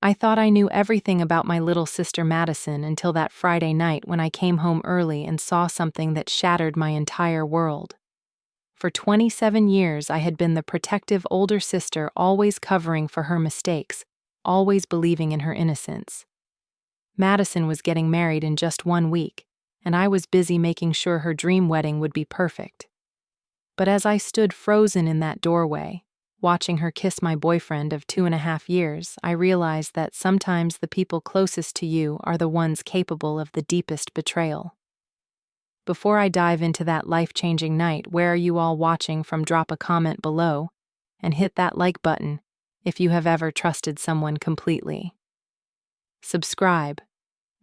I thought I knew everything about my little sister Madison until that Friday night when I came home early and saw something that shattered my entire world. For 27 years, I had been the protective older sister, always covering for her mistakes, always believing in her innocence. Madison was getting married in just 1 week, and I was busy making sure her dream wedding would be perfect. But as I stood frozen in that doorway, watching her kiss my boyfriend of 2.5 years, I realized that sometimes the people closest to you are the ones capable of the deepest betrayal. Before I dive into that life-changing night, where are you all watching from? Drop a comment below and hit that like button if you have ever trusted someone completely. Subscribe,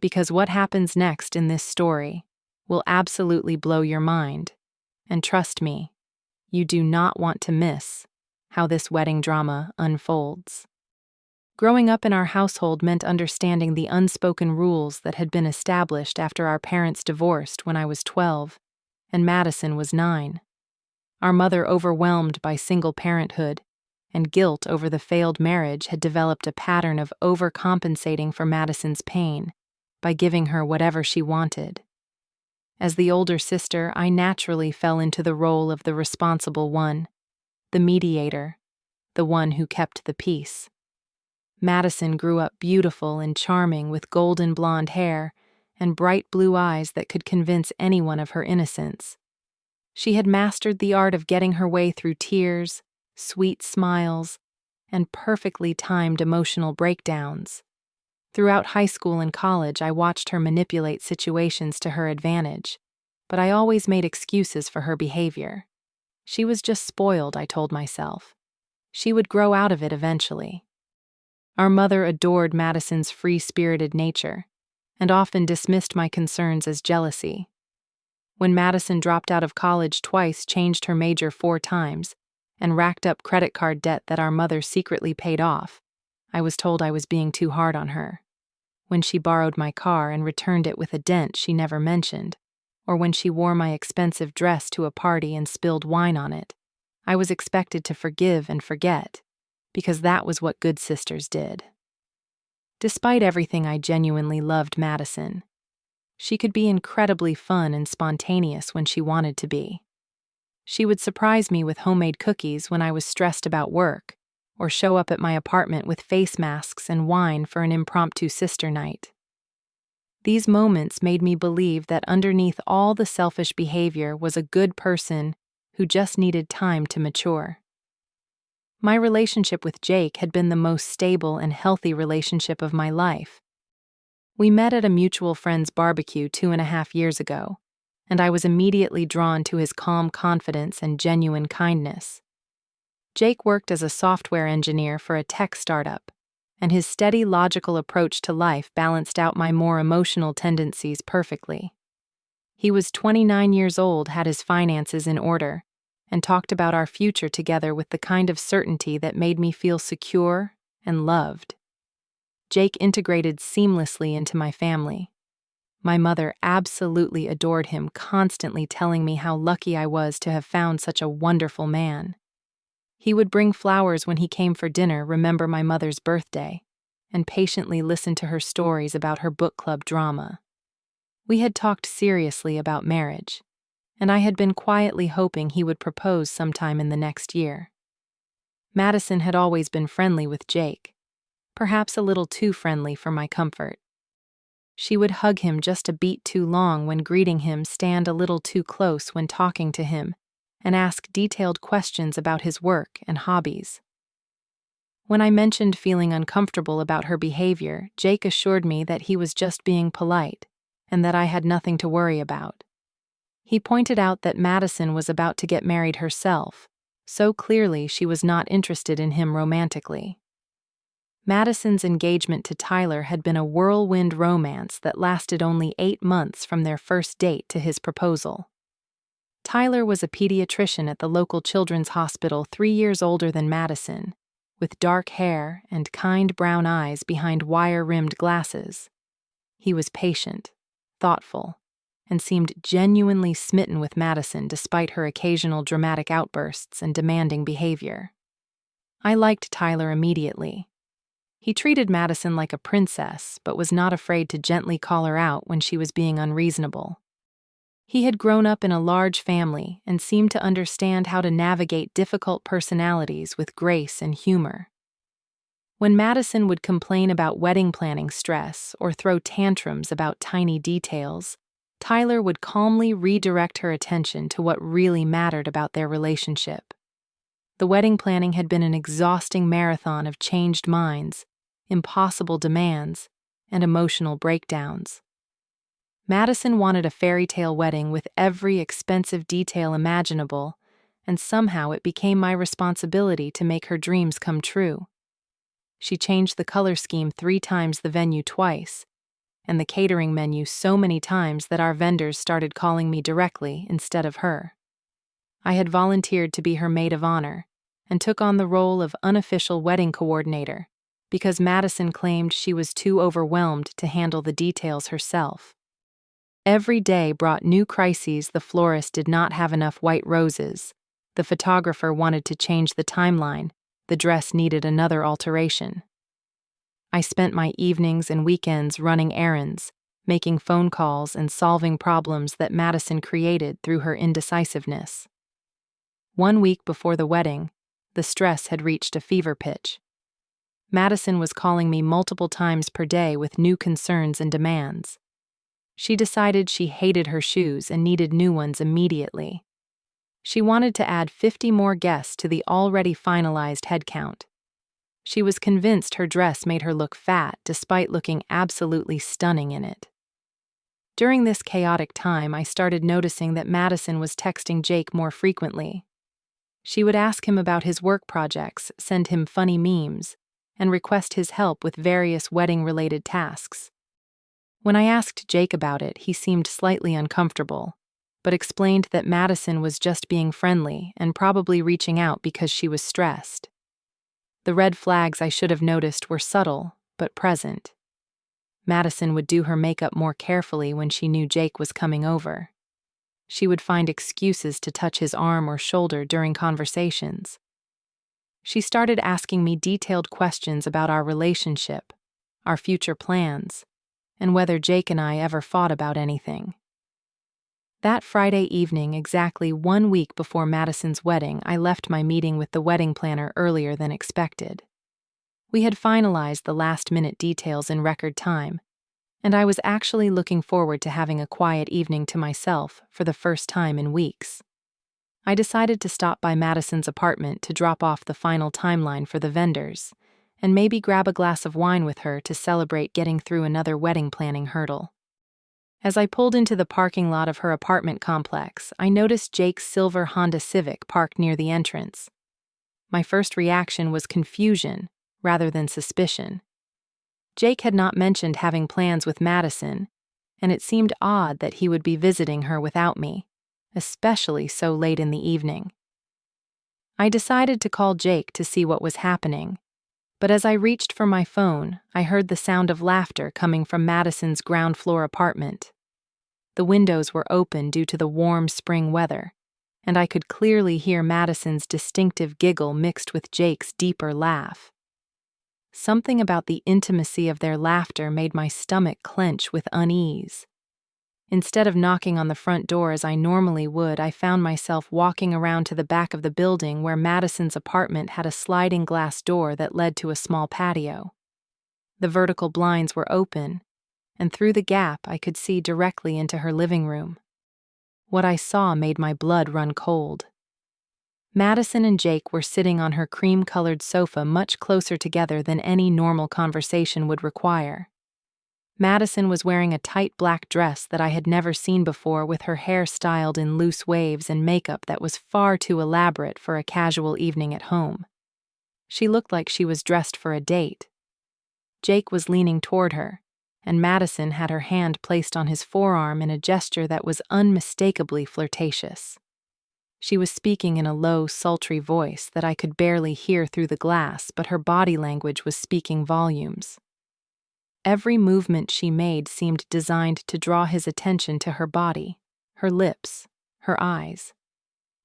because what happens next in this story will absolutely blow your mind. And trust me, you do not want to miss how this wedding drama unfolds. Growing up in our household meant understanding the unspoken rules that had been established after our parents divorced when I was 12 and Madison was 9. Our mother, overwhelmed by single parenthood and guilt over the failed marriage, had developed a pattern of overcompensating for Madison's pain by giving her whatever she wanted. As the older sister, I naturally fell into the role of the responsible one, the mediator, the one who kept the peace. Madison grew up beautiful and charming, with golden blonde hair and bright blue eyes that could convince anyone of her innocence. She had mastered the art of getting her way through tears, sweet smiles, and perfectly timed emotional breakdowns. Throughout high school and college, I watched her manipulate situations to her advantage, but I always made excuses for her behavior. She was just spoiled, I told myself. She would grow out of it eventually. Our mother adored Madison's free-spirited nature and often dismissed my concerns as jealousy. When Madison dropped out of college twice, changed her major 4 times, and racked up credit card debt that our mother secretly paid off, I was told I was being too hard on her. When she borrowed my car and returned it with a dent she never mentioned, or when she wore my expensive dress to a party and spilled wine on it, I was expected to forgive and forget, because that was what good sisters did. Despite everything, I genuinely loved Madison. She could be incredibly fun and spontaneous when she wanted to be. She would surprise me with homemade cookies when I was stressed about work, or show up at my apartment with face masks and wine for an impromptu sister night. These moments made me believe that underneath all the selfish behavior was a good person who just needed time to mature. My relationship with Jake had been the most stable and healthy relationship of my life. We met at a mutual friend's barbecue 2.5 years ago, and I was immediately drawn to his calm confidence and genuine kindness. Jake worked as a software engineer for a tech startup, and his steady, logical approach to life balanced out my more emotional tendencies perfectly. He was 29 years old, had his finances in order, and talked about our future together with the kind of certainty that made me feel secure and loved. Jake integrated seamlessly into my family. My mother absolutely adored him, constantly telling me how lucky I was to have found such a wonderful man. He would bring flowers when he came for dinner, remember my mother's birthday, and patiently listen to her stories about her book club drama. We had talked seriously about marriage, and I had been quietly hoping he would propose sometime in the next year. Madison had always been friendly with Jake, perhaps a little too friendly for my comfort. She would hug him just a beat too long when greeting him, stand a little too close when talking to him, and ask detailed questions about his work and hobbies. When I mentioned feeling uncomfortable about her behavior, Jake assured me that he was just being polite and that I had nothing to worry about. He pointed out that Madison was about to get married herself, so clearly she was not interested in him romantically. Madison's engagement to Tyler had been a whirlwind romance that lasted only 8 months from their first date to his proposal. Tyler was a pediatrician at the local children's hospital, 3 years older than Madison, with dark hair and kind brown eyes behind wire-rimmed glasses. He was patient, thoughtful, and seemed genuinely smitten with Madison despite her occasional dramatic outbursts and demanding behavior. I liked Tyler immediately. He treated Madison like a princess, but was not afraid to gently call her out when she was being unreasonable. He had grown up in a large family and seemed to understand how to navigate difficult personalities with grace and humor. When Madison would complain about wedding planning stress or throw tantrums about tiny details, Tyler would calmly redirect her attention to what really mattered about their relationship. The wedding planning had been an exhausting marathon of changed minds, impossible demands, and emotional breakdowns. Madison wanted a fairy tale wedding with every expensive detail imaginable, and somehow it became my responsibility to make her dreams come true. She changed the color scheme 3 times, the venue twice, and the catering menu so many times that our vendors started calling me directly instead of her. I had volunteered to be her maid of honor and took on the role of unofficial wedding coordinator because Madison claimed she was too overwhelmed to handle the details herself. Every day brought new crises. The florist did not have enough white roses, the photographer wanted to change the timeline, the dress needed another alteration. I spent my evenings and weekends running errands, making phone calls and solving problems that Madison created through her indecisiveness. 1 week before the wedding, the stress had reached a fever pitch. Madison was calling me multiple times per day with new concerns and demands. She decided she hated her shoes and needed new ones immediately. She wanted to add 50 more guests to the already finalized head count. She was convinced her dress made her look fat despite looking absolutely stunning in it. During this chaotic time, I started noticing that Madison was texting Jake more frequently. She would ask him about his work projects, send him funny memes, and request his help with various wedding-related tasks. When I asked Jake about it, he seemed slightly uncomfortable, but explained that Madison was just being friendly and probably reaching out because she was stressed. The red flags I should have noticed were subtle, but present. Madison would do her makeup more carefully when she knew Jake was coming over. She would find excuses to touch his arm or shoulder during conversations. She started asking me detailed questions about our relationship, our future plans, and whether Jake and I ever fought about anything. That Friday evening, exactly 1 week before Madison's wedding, I left my meeting with the wedding planner earlier than expected. We had finalized the last-minute details in record time, and I was actually looking forward to having a quiet evening to myself for the first time in weeks. I decided to stop by Madison's apartment to drop off the final timeline for the vendors, and maybe grab a glass of wine with her to celebrate getting through another wedding planning hurdle. As I pulled into the parking lot of her apartment complex, I noticed Jake's silver Honda Civic parked near the entrance. My first reaction was confusion rather than suspicion. Jake had not mentioned having plans with Madison, and it seemed odd that he would be visiting her without me, especially so late in the evening. I decided to call Jake to see what was happening, but as I reached for my phone, I heard the sound of laughter coming from Madison's ground-floor apartment. The windows were open due to the warm spring weather, and I could clearly hear Madison's distinctive giggle mixed with Jake's deeper laugh. Something about the intimacy of their laughter made my stomach clench with unease. Instead of knocking on the front door as I normally would, I found myself walking around to the back of the building where Madison's apartment had a sliding glass door that led to a small patio. The vertical blinds were open, and through the gap I could see directly into her living room. What I saw made my blood run cold. Madison and Jake were sitting on her cream-colored sofa much closer together than any normal conversation would require. Madison was wearing a tight black dress that I had never seen before, with her hair styled in loose waves and makeup that was far too elaborate for a casual evening at home. She looked like she was dressed for a date. Jake was leaning toward her, and Madison had her hand placed on his forearm in a gesture that was unmistakably flirtatious. She was speaking in a low, sultry voice that I could barely hear through the glass, but her body language was speaking volumes. Every movement she made seemed designed to draw his attention to her body, her lips, her eyes.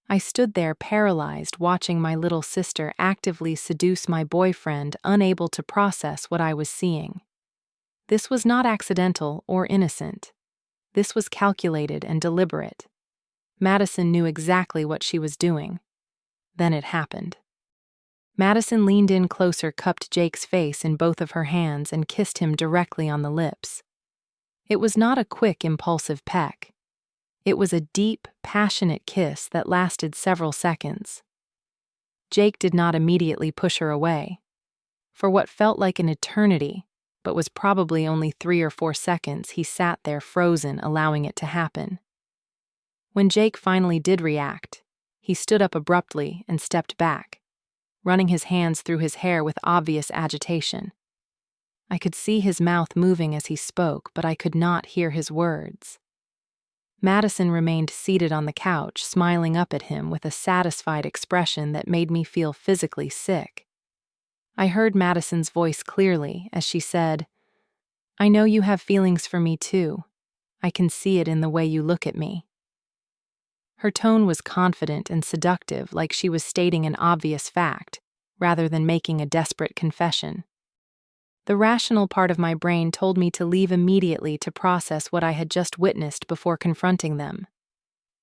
I stood there paralyzed, watching my little sister actively seduce my boyfriend, unable to process what I was seeing. This was not accidental or innocent. This was calculated and deliberate. Madison knew exactly what she was doing. Then it happened. Madison leaned in closer, cupped Jake's face in both of her hands, and kissed him directly on the lips. It was not a quick, impulsive peck. It was a deep, passionate kiss that lasted several seconds. Jake did not immediately push her away. For what felt like an eternity, but was probably only 3 or 4 seconds, he sat there frozen, allowing it to happen. When Jake finally did react, he stood up abruptly and stepped back, running his hands through his hair with obvious agitation. I could see his mouth moving as he spoke, but I could not hear his words. Madison remained seated on the couch, smiling up at him with a satisfied expression that made me feel physically sick. I heard Madison's voice clearly as she said, "I know you have feelings for me too. I can see it in the way you look at me." Her tone was confident and seductive, like she was stating an obvious fact, rather than making a desperate confession. The rational part of my brain told me to leave immediately to process what I had just witnessed before confronting them.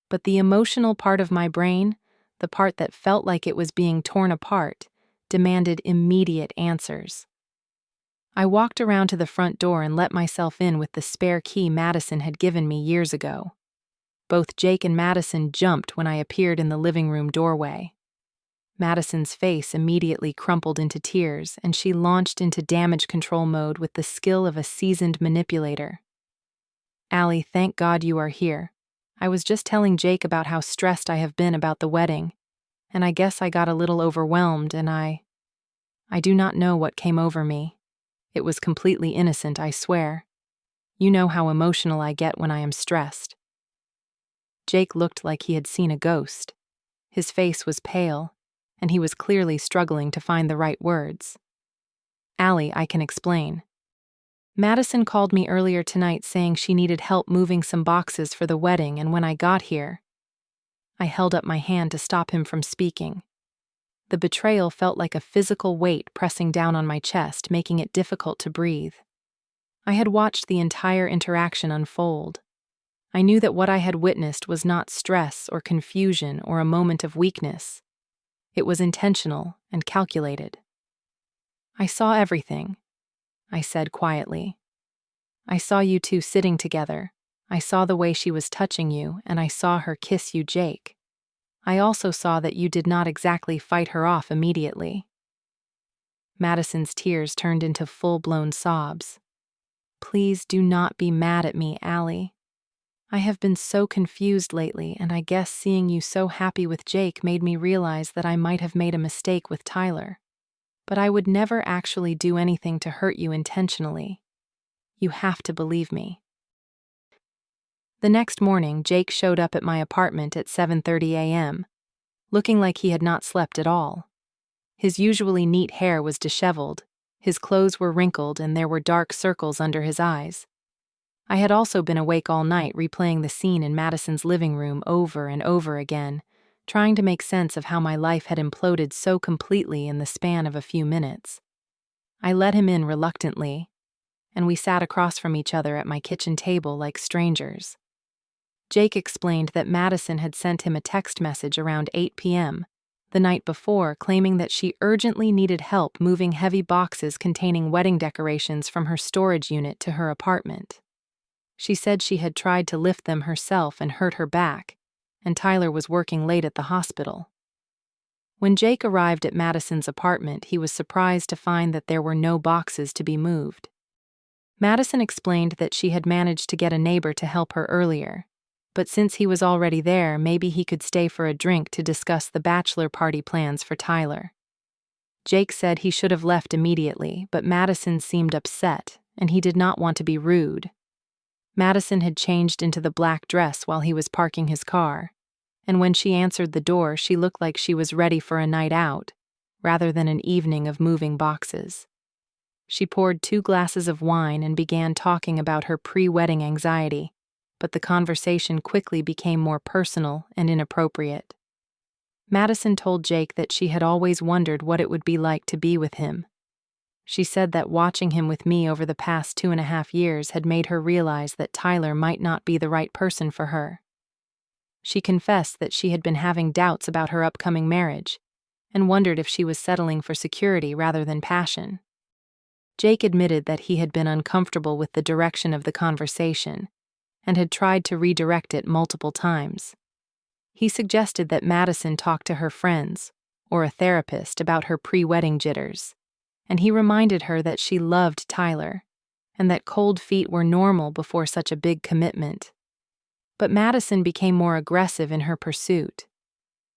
But the emotional part of my brain, the part that felt like it was being torn apart, demanded immediate answers. I walked around to the front door and let myself in with the spare key Madison had given me years ago. Both Jake and Madison jumped when I appeared in the living room doorway. Madison's face immediately crumpled into tears, and she launched into damage control mode with the skill of a seasoned manipulator. "Allie, thank God you are here. I was just telling Jake about how stressed I have been about the wedding, and I guess I got a little overwhelmed, and I do not know what came over me. It was completely innocent, I swear. You know how emotional I get when I am stressed." Jake looked like he had seen a ghost. His face was pale, and he was clearly struggling to find the right words. "Allie, I can explain. Madison called me earlier tonight saying she needed help moving some boxes for the wedding, and when I got here..." I held up my hand to stop him from speaking. The betrayal felt like a physical weight pressing down on my chest, making it difficult to breathe. I had watched the entire interaction unfold. I knew that what I had witnessed was not stress or confusion or a moment of weakness. It was intentional and calculated. "I saw everything," I said quietly. "I saw you two sitting together. I saw the way she was touching you, and I saw her kiss you, Jake. I also saw that you did not exactly fight her off immediately." Madison's tears turned into full-blown sobs. "Please do not be mad at me, Allie. I have been so confused lately, and I guess seeing you so happy with Jake made me realize that I might have made a mistake with Tyler. But I would never actually do anything to hurt you intentionally. You have to believe me." The next morning, Jake showed up at my apartment at 7:30 a.m., looking like he had not slept at all. His usually neat hair was disheveled, his clothes were wrinkled, and there were dark circles under his eyes. I had also been awake all night replaying the scene in Madison's living room over and over again, trying to make sense of how my life had imploded so completely in the span of a few minutes. I let him in reluctantly, and we sat across from each other at my kitchen table like strangers. Jake explained that Madison had sent him a text message around 8 p.m. the night before, claiming that she urgently needed help moving heavy boxes containing wedding decorations from her storage unit to her apartment. She said she had tried to lift them herself and hurt her back, and Tyler was working late at the hospital. When Jake arrived at Madison's apartment, he was surprised to find that there were no boxes to be moved. Madison explained that she had managed to get a neighbor to help her earlier, but since he was already there, maybe he could stay for a drink to discuss the bachelor party plans for Tyler. Jake said he should have left immediately, but Madison seemed upset, and he did not want to be rude. Madison had changed into the black dress while he was parking his car, and when she answered the door, she looked like she was ready for a night out, rather than an evening of moving boxes. She poured 2 glasses of wine and began talking about her pre-wedding anxiety, but the conversation quickly became more personal and inappropriate. Madison told Jake that she had always wondered what it would be like to be with him. She said that watching him with me over the past 2.5 years had made her realize that Tyler might not be the right person for her. She confessed that she had been having doubts about her upcoming marriage and wondered if she was settling for security rather than passion. Jake admitted that he had been uncomfortable with the direction of the conversation and had tried to redirect it multiple times. He suggested that Madison talk to her friends or a therapist about her pre-wedding jitters, and he reminded her that she loved Tyler and that cold feet were normal before such a big commitment. But Madison became more aggressive in her pursuit.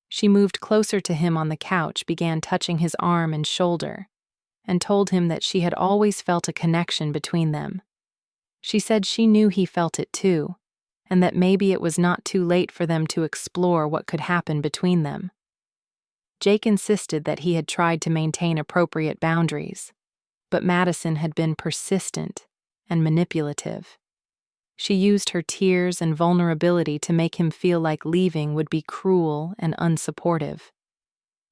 She moved closer to him on the couch, began touching his arm and shoulder, and told him that she had always felt a connection between them. She said she knew he felt it too, and that maybe it was not too late for them to explore what could happen between them. Jake insisted that he had tried to maintain appropriate boundaries, but Madison had been persistent and manipulative. She used her tears and vulnerability to make him feel like leaving would be cruel and unsupportive.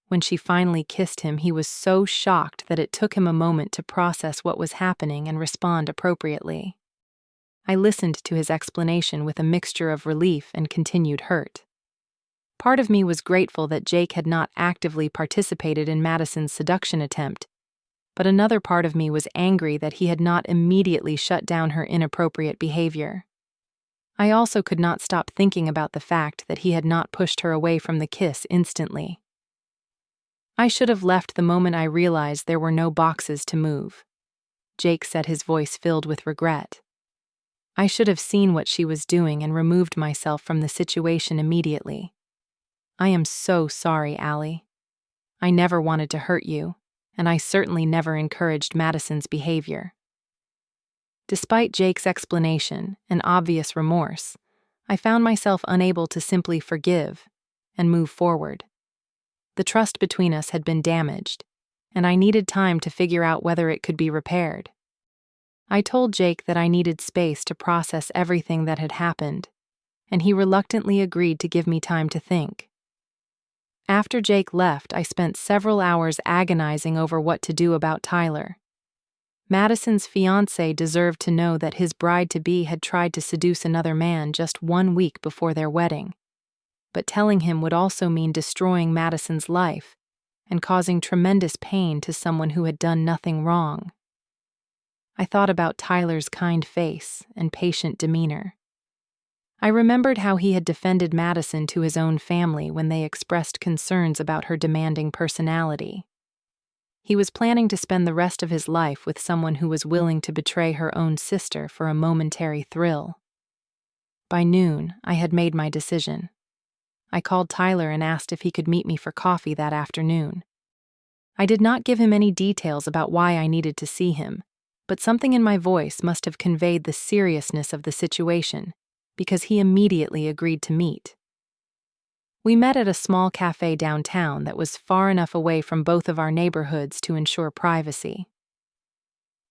When she finally kissed him, he was so shocked that it took him a moment to process what was happening and respond appropriately. I listened to his explanation with a mixture of relief and continued hurt. Part of me was grateful that Jake had not actively participated in Madison's seduction attempt, but another part of me was angry that he had not immediately shut down her inappropriate behavior. I also could not stop thinking about the fact that he had not pushed her away from the kiss instantly. I should have left the moment I realized there were no boxes to move. Jake said, his voice filled with regret. I should have seen what she was doing and removed myself from the situation immediately. I am so sorry, Allie. I never wanted to hurt you, and I certainly never encouraged Madison's behavior. Despite Jake's explanation and obvious remorse, I found myself unable to simply forgive and move forward. The trust between us had been damaged, and I needed time to figure out whether it could be repaired. I told Jake that I needed space to process everything that had happened, and he reluctantly agreed to give me time to think. After Jake left, I spent several hours agonizing over what to do about Tyler. Madison's fiance deserved to know that his bride-to-be had tried to seduce another man just 1 week before their wedding. But telling him would also mean destroying Madison's life and causing tremendous pain to someone who had done nothing wrong. I thought about Tyler's kind face and patient demeanor. I remembered how he had defended Madison to his own family when they expressed concerns about her demanding personality. He was planning to spend the rest of his life with someone who was willing to betray her own sister for a momentary thrill. By noon, I had made my decision. I called Tyler and asked if he could meet me for coffee that afternoon. I did not give him any details about why I needed to see him, but something in my voice must have conveyed the seriousness of the situation, because he immediately agreed to meet. We met at a small cafe downtown that was far enough away from both of our neighborhoods to ensure privacy.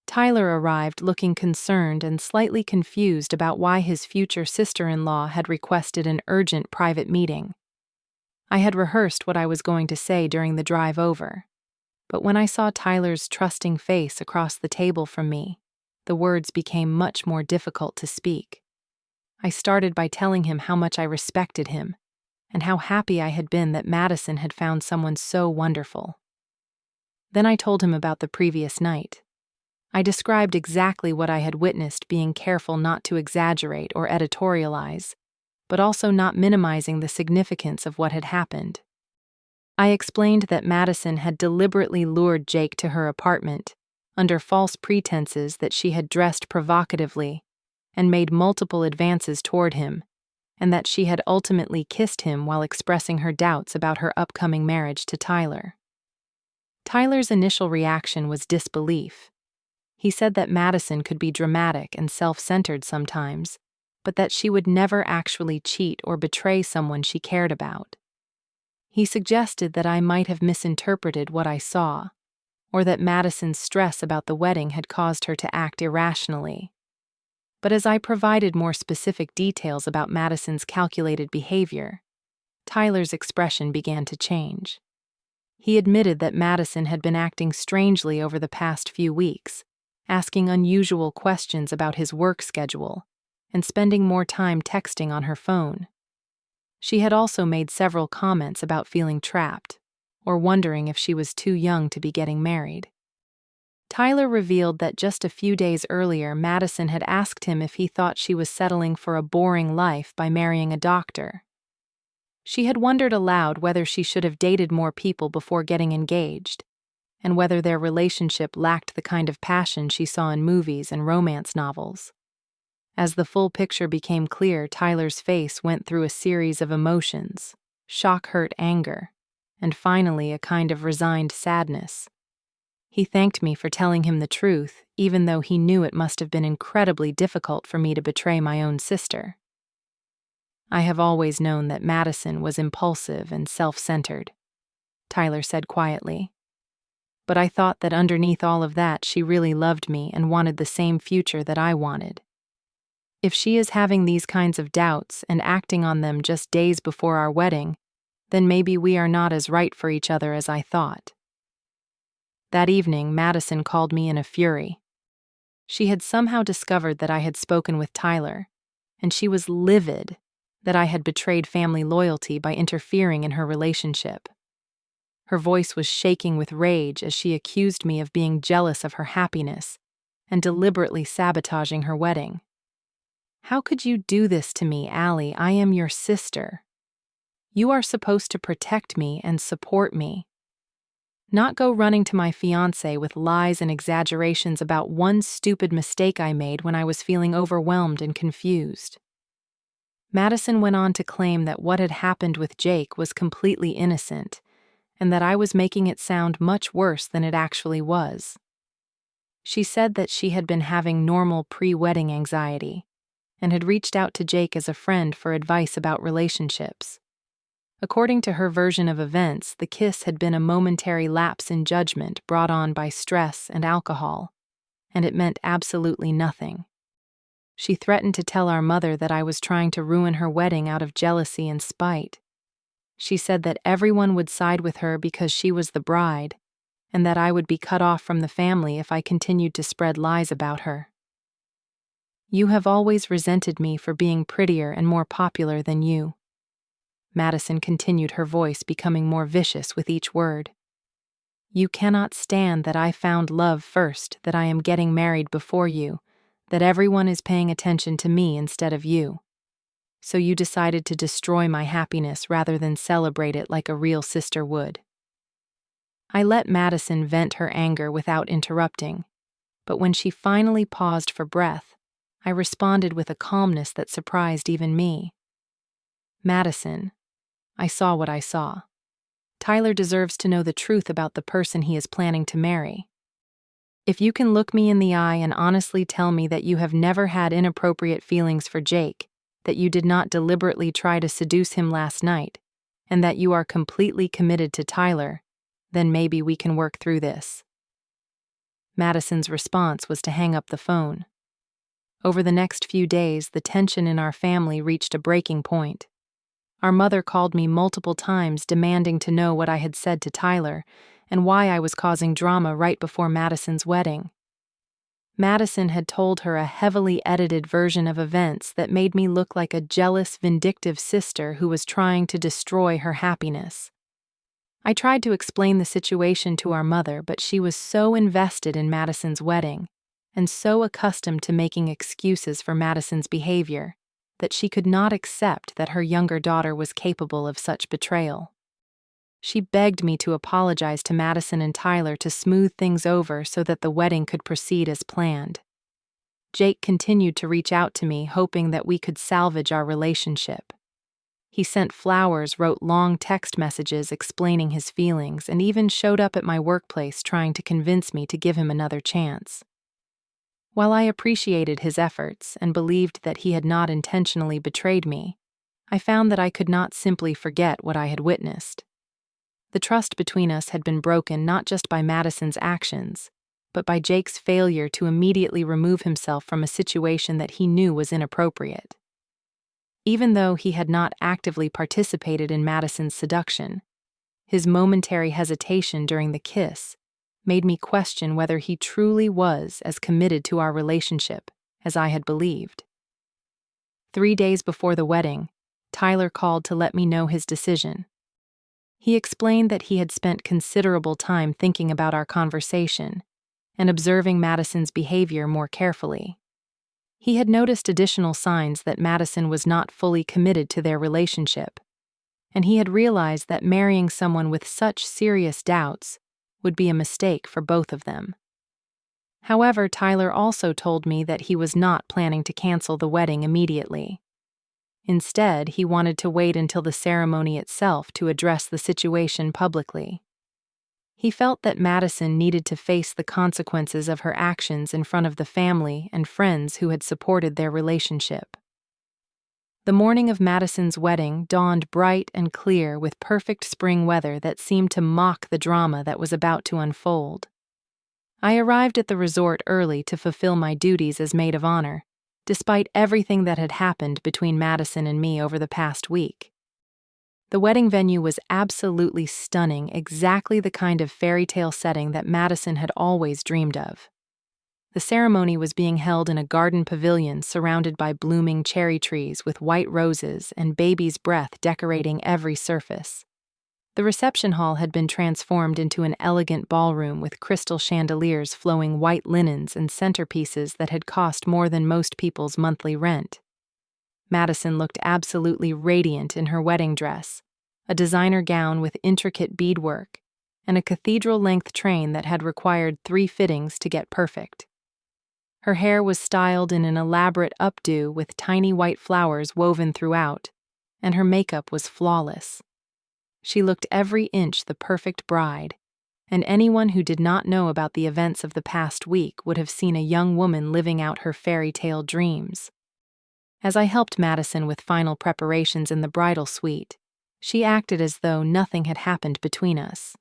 Tyler arrived looking concerned and slightly confused about why his future sister-in-law had requested an urgent private meeting. I had rehearsed what I was going to say during the drive over, but when I saw Tyler's trusting face across the table from me, the words became much more difficult to speak. I started by telling him how much I respected him and how happy I had been that Madison had found someone so wonderful. Then I told him about the previous night. I described exactly what I had witnessed, being careful not to exaggerate or editorialize, but also not minimizing the significance of what had happened. I explained that Madison had deliberately lured Jake to her apartment under false pretenses that she had dressed provocatively and made multiple advances toward him, and that she had ultimately kissed him while expressing her doubts about her upcoming marriage to Tyler. Tyler's initial reaction was disbelief. He said that Madison could be dramatic and self-centered sometimes, but that she would never actually cheat or betray someone she cared about. He suggested that I might have misinterpreted what I saw, or that Madison's stress about the wedding had caused her to act irrationally. But as I provided more specific details about Madison's calculated behavior, Tyler's expression began to change. He admitted that Madison had been acting strangely over the past few weeks, asking unusual questions about his work schedule and spending more time texting on her phone. She had also made several comments about feeling trapped or wondering if she was too young to be getting married. Tyler revealed that just a few days earlier, Madison had asked him if he thought she was settling for a boring life by marrying a doctor. She had wondered aloud whether she should have dated more people before getting engaged, and whether their relationship lacked the kind of passion she saw in movies and romance novels. As the full picture became clear, Tyler's face went through a series of emotions: shock, hurt, anger, and finally a kind of resigned sadness. He thanked me for telling him the truth, even though he knew it must have been incredibly difficult for me to betray my own sister. I have always known that Madison was impulsive and self-centered, Tyler said quietly. But I thought that underneath all of that, she really loved me and wanted the same future that I wanted. If she is having these kinds of doubts and acting on them just days before our wedding, then maybe we are not as right for each other as I thought. That evening, Madison called me in a fury. She had somehow discovered that I had spoken with Tyler, and she was livid that I had betrayed family loyalty by interfering in her relationship. Her voice was shaking with rage as she accused me of being jealous of her happiness and deliberately sabotaging her wedding. "How could you do this to me, Allie? I am your sister. You are supposed to protect me and support me, not go running to my fiance with lies and exaggerations about one stupid mistake I made when I was feeling overwhelmed and confused." Madison went on to claim that what had happened with Jake was completely innocent, and that I was making it sound much worse than it actually was. She said that she had been having normal pre-wedding anxiety, and had reached out to Jake as a friend for advice about relationships. According to her version of events, the kiss had been a momentary lapse in judgment brought on by stress and alcohol, and it meant absolutely nothing. She threatened to tell our mother that I was trying to ruin her wedding out of jealousy and spite. She said that everyone would side with her because she was the bride, and that I would be cut off from the family if I continued to spread lies about her. "You have always resented me for being prettier and more popular than you," Madison continued, her voice becoming more vicious with each word. "You cannot stand that I found love first, that I am getting married before you, that everyone is paying attention to me instead of you. So you decided to destroy my happiness rather than celebrate it like a real sister would." I let Madison vent her anger without interrupting, but when she finally paused for breath, I responded with a calmness that surprised even me. "Madison, I saw what I saw. Tyler deserves to know the truth about the person he is planning to marry. If you can look me in the eye and honestly tell me that you have never had inappropriate feelings for Jake, that you did not deliberately try to seduce him last night, and that you are completely committed to Tyler, then maybe we can work through this." Madison's response was to hang up the phone. Over the next few days, the tension in our family reached a breaking point. Our mother called me multiple times demanding to know what I had said to Tyler and why I was causing drama right before Madison's wedding. Madison had told her a heavily edited version of events that made me look like a jealous, vindictive sister who was trying to destroy her happiness. I tried to explain the situation to our mother, but she was so invested in Madison's wedding and so accustomed to making excuses for Madison's behavior that she could not accept that her younger daughter was capable of such betrayal. She begged me to apologize to Madison and Tyler to smooth things over so that the wedding could proceed as planned. Jake continued to reach out to me, hoping that we could salvage our relationship. He sent flowers, wrote long text messages explaining his feelings, and even showed up at my workplace trying to convince me to give him another chance. While I appreciated his efforts and believed that he had not intentionally betrayed me, I found that I could not simply forget what I had witnessed. The trust between us had been broken not just by Madison's actions, but by Jake's failure to immediately remove himself from a situation that he knew was inappropriate. Even though he had not actively participated in Madison's seduction, his momentary hesitation during the kiss made me question whether he truly was as committed to our relationship as I had believed. 3 days before the wedding, Tyler called to let me know his decision. He explained that he had spent considerable time thinking about our conversation and observing Madison's behavior more carefully. He had noticed additional signs that Madison was not fully committed to their relationship, and he had realized that marrying someone with such serious doubts would be a mistake for both of them. However, Tyler also told me that he was not planning to cancel the wedding immediately. Instead, he wanted to wait until the ceremony itself to address the situation publicly. He felt that Madison needed to face the consequences of her actions in front of the family and friends who had supported their relationship. The morning of Madison's wedding dawned bright and clear with perfect spring weather that seemed to mock the drama that was about to unfold. I arrived at the resort early to fulfill my duties as maid of honor, despite everything that had happened between Madison and me over the past week. The wedding venue was absolutely stunning, exactly the kind of fairy tale setting that Madison had always dreamed of. The ceremony was being held in a garden pavilion surrounded by blooming cherry trees with white roses and baby's breath decorating every surface. The reception hall had been transformed into an elegant ballroom with crystal chandeliers flowing white linens and centerpieces that had cost more than most people's monthly rent. Madison looked absolutely radiant in her wedding dress, a designer gown with intricate beadwork, and a cathedral-length train that had required 3 fittings to get perfect. Her hair was styled in an elaborate updo with tiny white flowers woven throughout, and her makeup was flawless. She looked every inch the perfect bride, and anyone who did not know about the events of the past week would have seen a young woman living out her fairy tale dreams. As I helped Madison with final preparations in the bridal suite, she acted as though nothing had happened between us.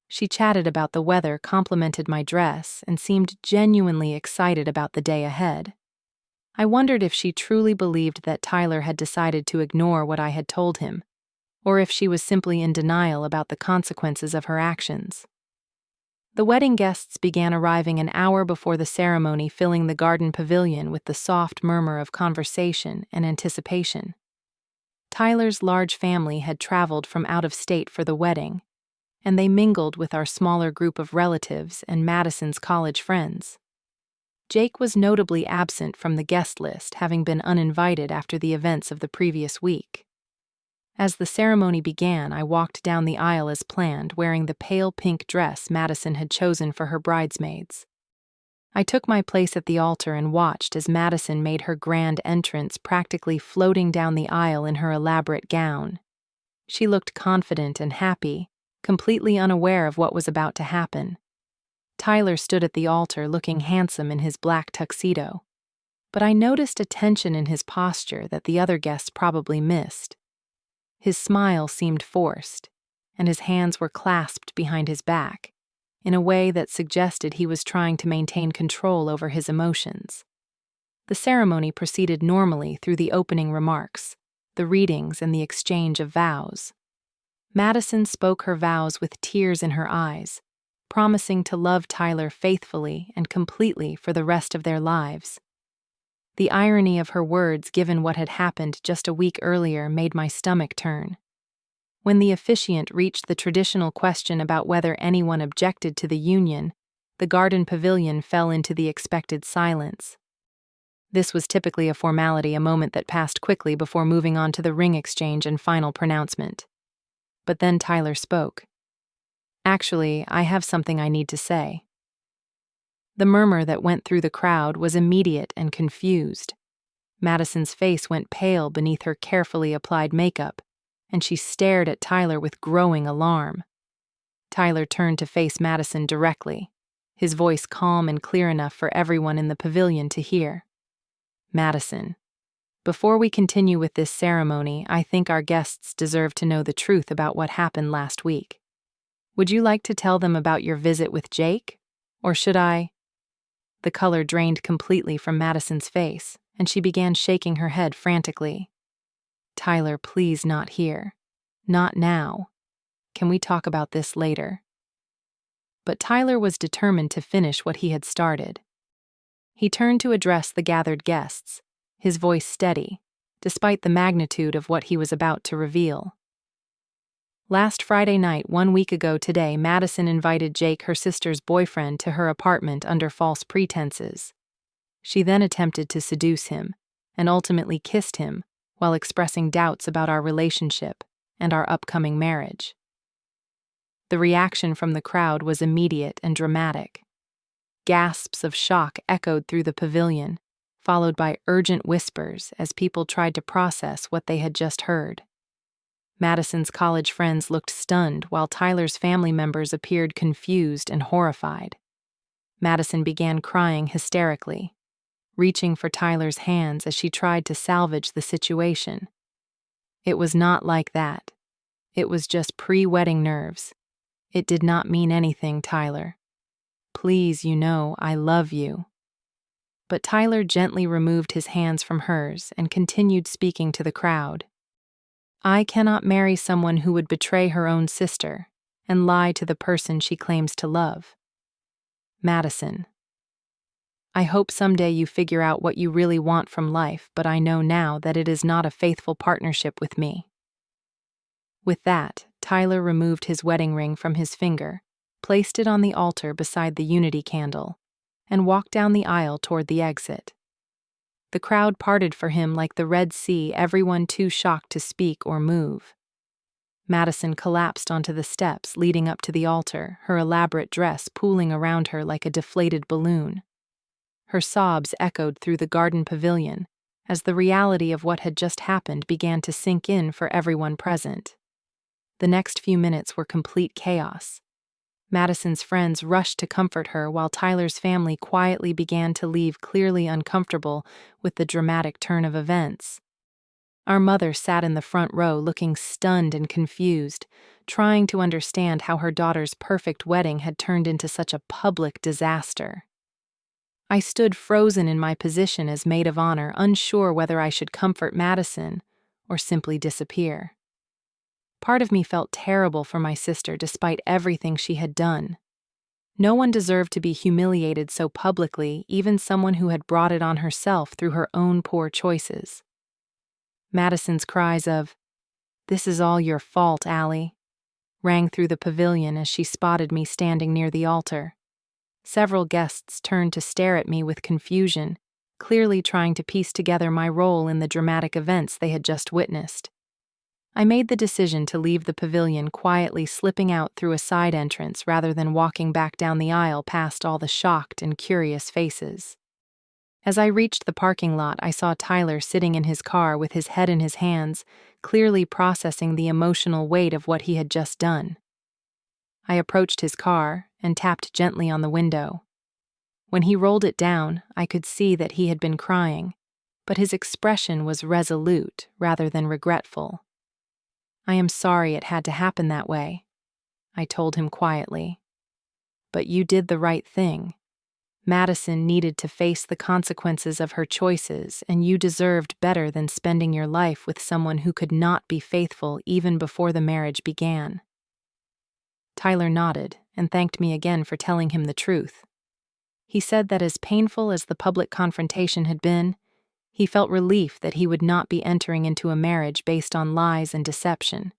She chatted about the weather, complimented my dress, and seemed genuinely excited about the day ahead. I wondered if she truly believed that Tyler had decided to ignore what I had told him, or if she was simply in denial about the consequences of her actions. The wedding guests began arriving an hour before the ceremony, filling the garden pavilion with the soft murmur of conversation and anticipation. Tyler's large family had traveled from out of state for the wedding, and they mingled with our smaller group of relatives and Madison's college friends. Jake was notably absent from the guest list, having been uninvited after the events of the previous week. As the ceremony began, I walked down the aisle as planned, wearing the pale pink dress Madison had chosen for her bridesmaids. I took my place at the altar and watched as Madison made her grand entrance, practically floating down the aisle in her elaborate gown. She looked confident and happy, completely unaware of what was about to happen. Tyler stood at the altar looking handsome in his black tuxedo, but I noticed a tension in his posture that the other guests probably missed. His smile seemed forced, and his hands were clasped behind his back, in a way that suggested he was trying to maintain control over his emotions. The ceremony proceeded normally through the opening remarks, the readings, and the exchange of vows. Madison spoke her vows with tears in her eyes, promising to love Tyler faithfully and completely for the rest of their lives. The irony of her words, given what had happened just a week earlier, made my stomach turn. When the officiant reached the traditional question about whether anyone objected to the union, the garden pavilion fell into the expected silence. This was typically a formality, a moment that passed quickly before moving on to the ring exchange and final pronouncement. But then Tyler spoke. "Actually, I have something I need to say." The murmur that went through the crowd was immediate and confused. Madison's face went pale beneath her carefully applied makeup, and she stared at Tyler with growing alarm. Tyler turned to face Madison directly, his voice calm and clear enough for everyone in the pavilion to hear. "Madison, before we continue with this ceremony, I think our guests deserve to know the truth about what happened last week. Would you like to tell them about your visit with Jake, or should I?" The color drained completely from Madison's face, and she began shaking her head frantically. Tyler, please, not here. Not now. Can we talk about this later? But Tyler was determined to finish what he had started. He turned to address the gathered guests, his voice steady, despite the magnitude of what he was about to reveal. Last Friday night, 1 week ago today, Madison invited Jake, her sister's boyfriend, to her apartment under false pretenses. She then attempted to seduce him, and ultimately kissed him, while expressing doubts about our relationship and our upcoming marriage. The reaction from the crowd was immediate and dramatic. Gasps of shock echoed through the pavilion, followed by urgent whispers as people tried to process what they had just heard. Madison's college friends looked stunned, while Tyler's family members appeared confused and horrified. Madison began crying hysterically, reaching for Tyler's hands as she tried to salvage the situation. It was not like that. It was just pre-wedding nerves. It did not mean anything, Tyler. Please, you know, I love you. But Tyler gently removed his hands from hers and continued speaking to the crowd. I cannot marry someone who would betray her own sister and lie to the person she claims to love. Madison. I hope someday you figure out what you really want from life, but I know now that it is not a faithful partnership with me. With that, Tyler removed his wedding ring from his finger, placed it on the altar beside the unity candle, and walked down the aisle toward the exit. The crowd parted for him like the Red Sea, everyone too shocked to speak or move. Madison collapsed onto the steps leading up to the altar, her elaborate dress pooling around her like a deflated balloon. Her sobs echoed through the garden pavilion as the reality of what had just happened began to sink in for everyone present. The next few minutes were complete chaos. Madison's friends rushed to comfort her while Tyler's family quietly began to leave, clearly uncomfortable with the dramatic turn of events. Our mother sat in the front row looking stunned and confused, trying to understand how her daughter's perfect wedding had turned into such a public disaster. I stood frozen in my position as maid of honor, unsure whether I should comfort Madison or simply disappear. Part of me felt terrible for my sister despite everything she had done. No one deserved to be humiliated so publicly, even someone who had brought it on herself through her own poor choices. Madison's cries of, "This is all your fault, Allie," rang through the pavilion as she spotted me standing near the altar. Several guests turned to stare at me with confusion, clearly trying to piece together my role in the dramatic events they had just witnessed. I made the decision to leave the pavilion, quietly slipping out through a side entrance rather than walking back down the aisle past all the shocked and curious faces. As I reached the parking lot, I saw Tyler sitting in his car with his head in his hands, clearly processing the emotional weight of what he had just done. I approached his car and tapped gently on the window. When he rolled it down, I could see that he had been crying, but his expression was resolute rather than regretful. I am sorry it had to happen that way, I told him quietly. But you did the right thing. Madison needed to face the consequences of her choices, and you deserved better than spending your life with someone who could not be faithful even before the marriage began. Tyler nodded and thanked me again for telling him the truth. He said that as painful as the public confrontation had been, he felt relief that he would not be entering into a marriage based on lies and deception.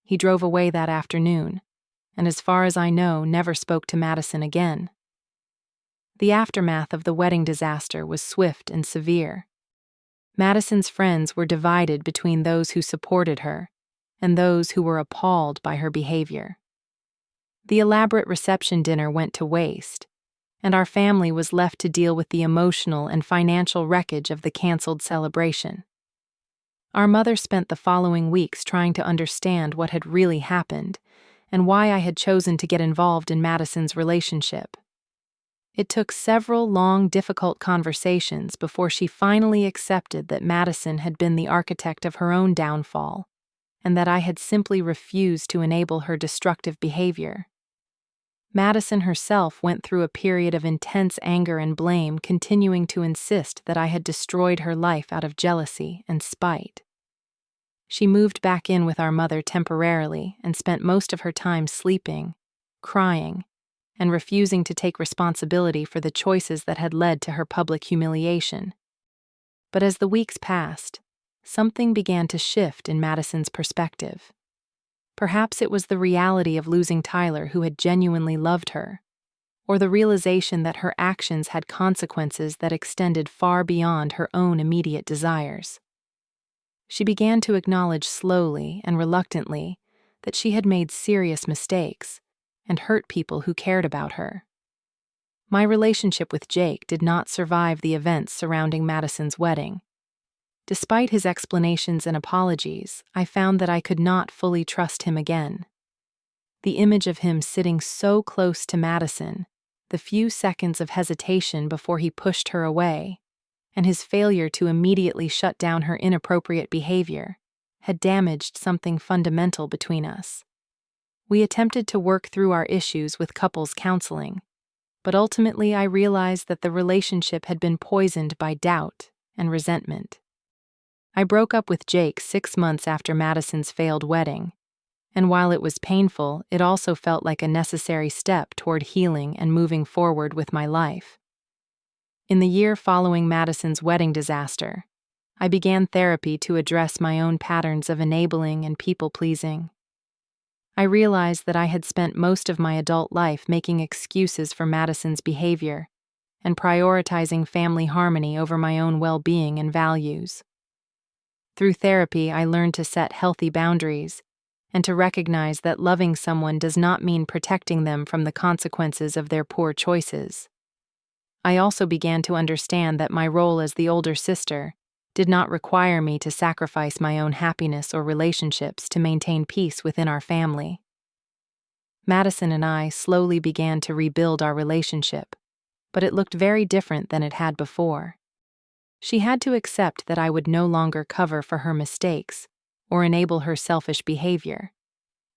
He drove away that afternoon, and as far as I know, never spoke to Madison again. The aftermath of the wedding disaster was swift and severe. Madison's friends were divided between those who supported her and those who were appalled by her behavior. The elaborate reception dinner went to waste, and our family was left to deal with the emotional and financial wreckage of the canceled celebration. Our mother spent the following weeks trying to understand what had really happened and why I had chosen to get involved in Madison's relationship. It took several long, difficult conversations before she finally accepted that Madison had been the architect of her own downfall, and that I had simply refused to enable her destructive behavior. Madison herself went through a period of intense anger and blame, continuing to insist that I had destroyed her life out of jealousy and spite. She moved back in with our mother temporarily and spent most of her time sleeping, crying, and refusing to take responsibility for the choices that had led to her public humiliation. But as the weeks passed, something began to shift in Madison's perspective. Perhaps it was the reality of losing Tyler, who had genuinely loved her, or the realization that her actions had consequences that extended far beyond her own immediate desires. She began to acknowledge slowly and reluctantly that she had made serious mistakes and hurt people who cared about her. My relationship with Jake did not survive the events surrounding Madison's wedding. Despite his explanations and apologies, I found that I could not fully trust him again. The image of him sitting so close to Madison, the few seconds of hesitation before he pushed her away, and his failure to immediately shut down her inappropriate behavior, had damaged something fundamental between us. We attempted to work through our issues with couples counseling, but ultimately I realized that the relationship had been poisoned by doubt and resentment. I broke up with Jake 6 months after Madison's failed wedding, and while it was painful, it also felt like a necessary step toward healing and moving forward with my life. In the year following Madison's wedding disaster, I began therapy to address my own patterns of enabling and people-pleasing. I realized that I had spent most of my adult life making excuses for Madison's behavior and prioritizing family harmony over my own well-being and values. Through therapy, I learned to set healthy boundaries and to recognize that loving someone does not mean protecting them from the consequences of their poor choices. I also began to understand that my role as the older sister did not require me to sacrifice my own happiness or relationships to maintain peace within our family. Madison and I slowly began to rebuild our relationship, but it looked very different than it had before. She had to accept that I would no longer cover for her mistakes or enable her selfish behavior,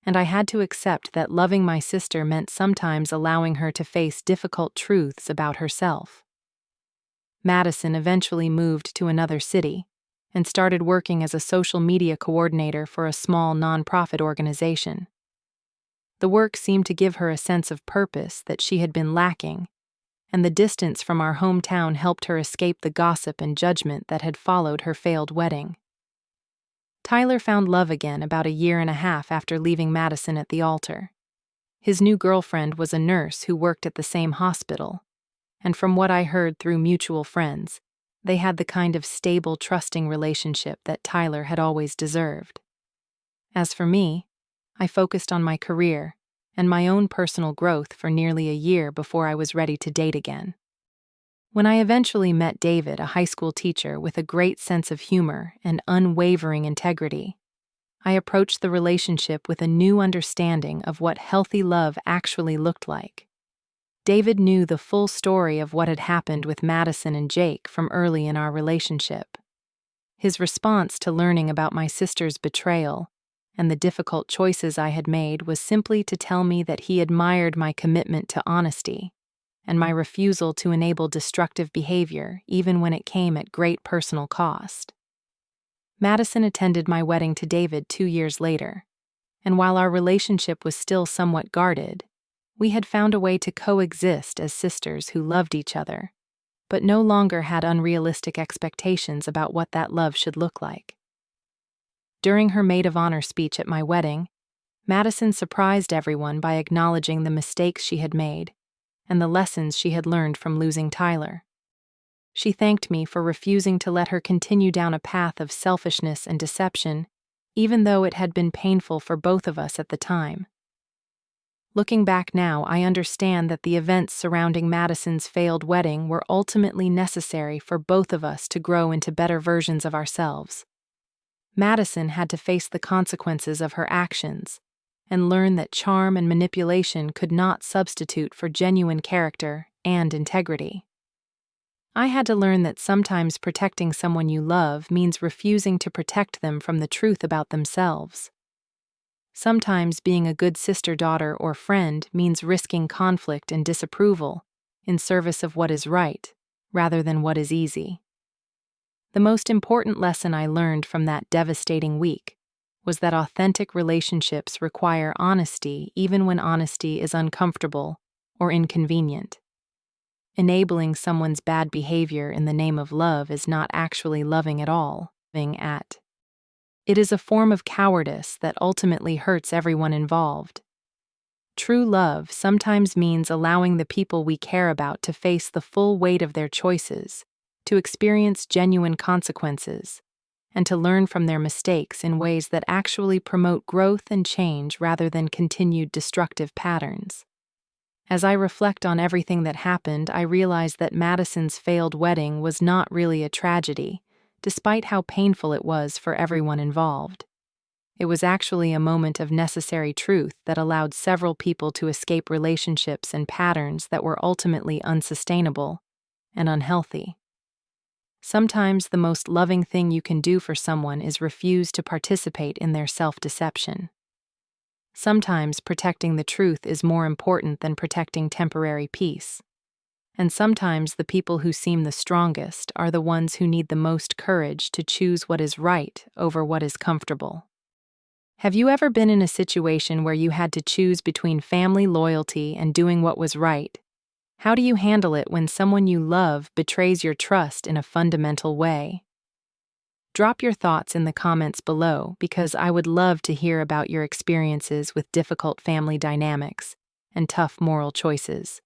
and I had to accept that loving my sister meant sometimes allowing her to face difficult truths about herself. Madison eventually moved to another city and started working as a social media coordinator for a small nonprofit organization. The work seemed to give her a sense of purpose that she had been lacking, and the distance from our hometown helped her escape the gossip and judgment that had followed her failed wedding. Tyler found love again about 1.5 years after leaving Madison at the altar. His new girlfriend was a nurse who worked at the same hospital, and from what I heard through mutual friends, they had the kind of stable, trusting relationship that Tyler had always deserved. As for me, I focused on my career and my own personal growth for nearly 1 year before I was ready to date again. When I eventually met David, a high school teacher with a great sense of humor and unwavering integrity, I approached the relationship with a new understanding of what healthy love actually looked like. David knew the full story of what had happened with Madison and Jake from early in our relationship. His response to learning about my sister's betrayal and the difficult choices I had made was simply to tell me that he admired my commitment to honesty and my refusal to enable destructive behavior even when it came at great personal cost. Madison attended my wedding to David 2 years later, and while our relationship was still somewhat guarded, we had found a way to coexist as sisters who loved each other, but no longer had unrealistic expectations about what that love should look like. During her maid of honor speech at my wedding, Madison surprised everyone by acknowledging the mistakes she had made and the lessons she had learned from losing Tyler. She thanked me for refusing to let her continue down a path of selfishness and deception, even though it had been painful for both of us at the time. Looking back now, I understand that the events surrounding Madison's failed wedding were ultimately necessary for both of us to grow into better versions of ourselves. Madison had to face the consequences of her actions and learn that charm and manipulation could not substitute for genuine character and integrity. I had to learn that sometimes protecting someone you love means refusing to protect them from the truth about themselves. Sometimes being a good sister, daughter, or friend means risking conflict and disapproval in service of what is right, rather than what is easy. The most important lesson I learned from that devastating week was that authentic relationships require honesty even when honesty is uncomfortable or inconvenient. Enabling someone's bad behavior in the name of love is not actually loving at all. It is a form of cowardice that ultimately hurts everyone involved. True love sometimes means allowing the people we care about to face the full weight of their choices, to experience genuine consequences, and to learn from their mistakes in ways that actually promote growth and change rather than continued destructive patterns. As I reflect on everything that happened, I realize that Madison's failed wedding was not really a tragedy, despite how painful it was for everyone involved. It was actually a moment of necessary truth that allowed several people to escape relationships and patterns that were ultimately unsustainable and unhealthy. Sometimes the most loving thing you can do for someone is refuse to participate in their self-deception. Sometimes protecting the truth is more important than protecting temporary peace. And sometimes the people who seem the strongest are the ones who need the most courage to choose what is right over what is comfortable. Have you ever been in a situation where you had to choose between family loyalty and doing what was right? How do you handle it when someone you love betrays your trust in a fundamental way? Drop your thoughts in the comments below because I would love to hear about your experiences with difficult family dynamics and tough moral choices.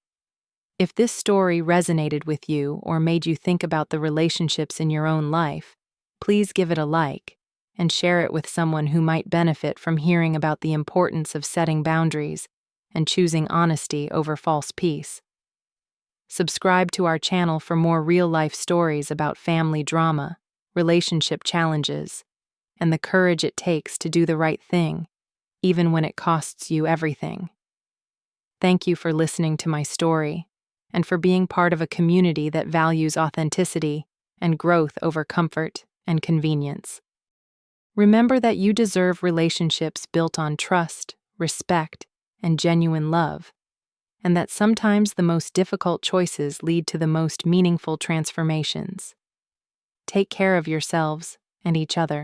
If this story resonated with you or made you think about the relationships in your own life, please give it a like and share it with someone who might benefit from hearing about the importance of setting boundaries and choosing honesty over false peace. Subscribe to our channel for more real-life stories about family drama, relationship challenges, and the courage it takes to do the right thing, even when it costs you everything. Thank you for listening to my story, and for being part of a community that values authenticity and growth over comfort and convenience. Remember that you deserve relationships built on trust, respect, and genuine love, and that sometimes the most difficult choices lead to the most meaningful transformations. Take care of yourselves and each other.